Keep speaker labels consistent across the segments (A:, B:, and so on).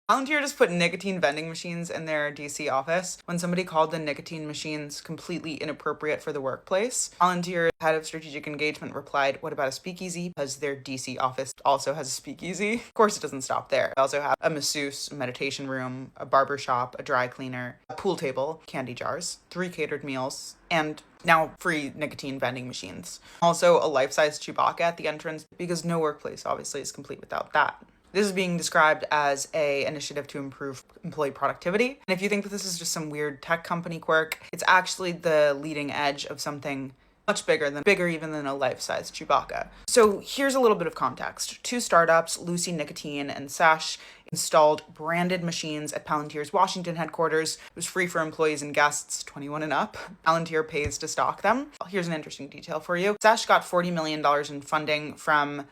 A: Palantir just put nicotine vending machines in their DC office when somebody called the nicotine machines completely inappropriate for the workplace. Palantir, head of strategic engagement, replied, "What about a speakeasy?" Because their DC office also has a speakeasy. Of course, it doesn't stop there. They also have a masseuse, a meditation room, a barber shop, a dry cleaner, a pool table, candy jars, 3 catered meals, and now free nicotine vending machines. Also, a life-size Chewbacca at the entrance, because no workplace obviously is complete without that. This is being described as an initiative to improve employee productivity. And if you think that this is just some weird tech company quirk, it's actually the leading edge of something much bigger even than a life-size Chewbacca. So here's a little bit of context. 2 startups, Lucy Nicotine and Sash, installed branded machines at Palantir's Washington headquarters. It was free for employees and guests 21 and up. Palantir pays to stock them. Here's an interesting detail for you. Sash got $40 million in funding from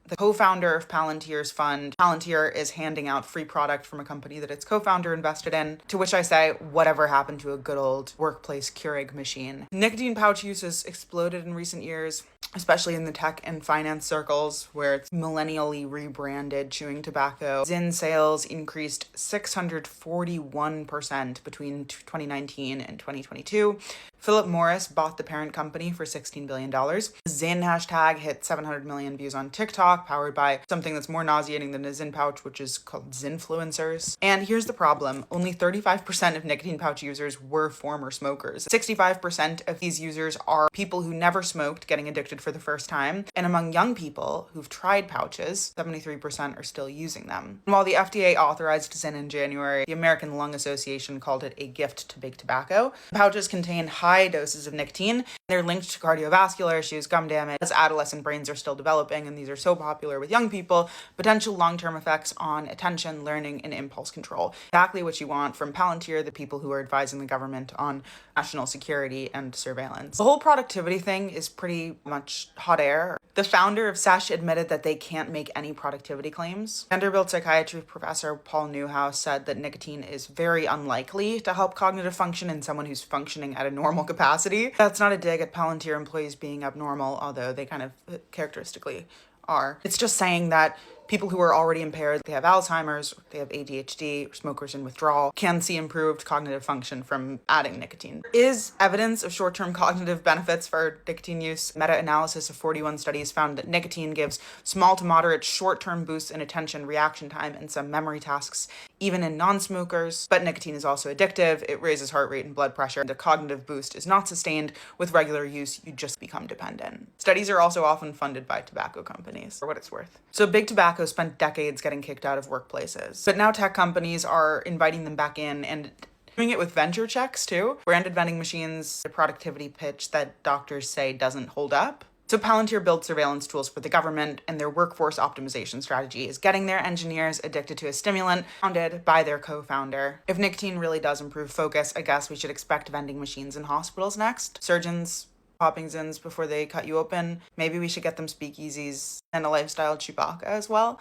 A: the co-founder of Palantir's fund. Palantir is handing out free product from a company that its co-founder invested in, to which I say, whatever happened to a good old workplace Keurig machine? Nicotine pouch use has exploded in recent years, especially in the tech and finance circles, where it's millennially rebranded chewing tobacco. Zyn sales increased 641% between 2019 and 2022. Philip Morris bought the parent company for $16 billion. Zyn hashtag hit 700 million views on TikTok, powered by something that's more nauseating than a Zyn pouch, which is called zynfluencers. And here's the problem. Only 35% of nicotine pouch users were former smokers. 65% of these users are people who never smoked, getting addicted for the first time. And among young people who've tried pouches, 73% are still using them. And while the FDA authorized Zyn in January, the American Lung Association called it a gift to big tobacco. Pouches contain high doses of nicotine. They're linked to cardiovascular issues, gum damage. As adolescent brains are still developing, and these are so popular with young people, potential long-term effects on attention, learning, and impulse control. Exactly what you want from Palantir, the people who are advising the government on national security and surveillance. The whole productivity thing is pretty much hot air. The founder of Sash admitted that they can't make any productivity claims. Vanderbilt psychiatry professor Paul Newhouse said that nicotine is very unlikely to help cognitive function in someone who's functioning at a normal capacity. That's not a dig at Palantir employees being abnormal, although they kind of characteristically are. It's just saying that people who are already impaired, they have Alzheimer's, they have ADHD, smokers in withdrawal, can see improved cognitive function from adding nicotine. There is evidence of short-term cognitive benefits for nicotine use. Meta-analysis of 41 studies found that nicotine gives small to moderate short-term boosts in attention, reaction time, and some memory tasks, even in non-smokers. But nicotine is also addictive. It raises heart rate and blood pressure. The cognitive boost is not sustained with regular use. You just become dependent. Studies are also often funded by tobacco companies, for what it's worth. So big tobacco spent decades getting kicked out of workplaces. But now tech companies are inviting them back in and doing it with venture checks too. Branded vending machines, a productivity pitch that doctors say doesn't hold up. So Palantir built surveillance tools for the government, and their workforce optimization strategy is getting their engineers addicted to a stimulant founded by their co-founder. If nicotine really does improve focus, I guess we should expect vending machines in hospitals next. Surgeons popping Zyns before they cut you open. Maybe we should get them speakeasies and a lifestyle Chewbacca as well.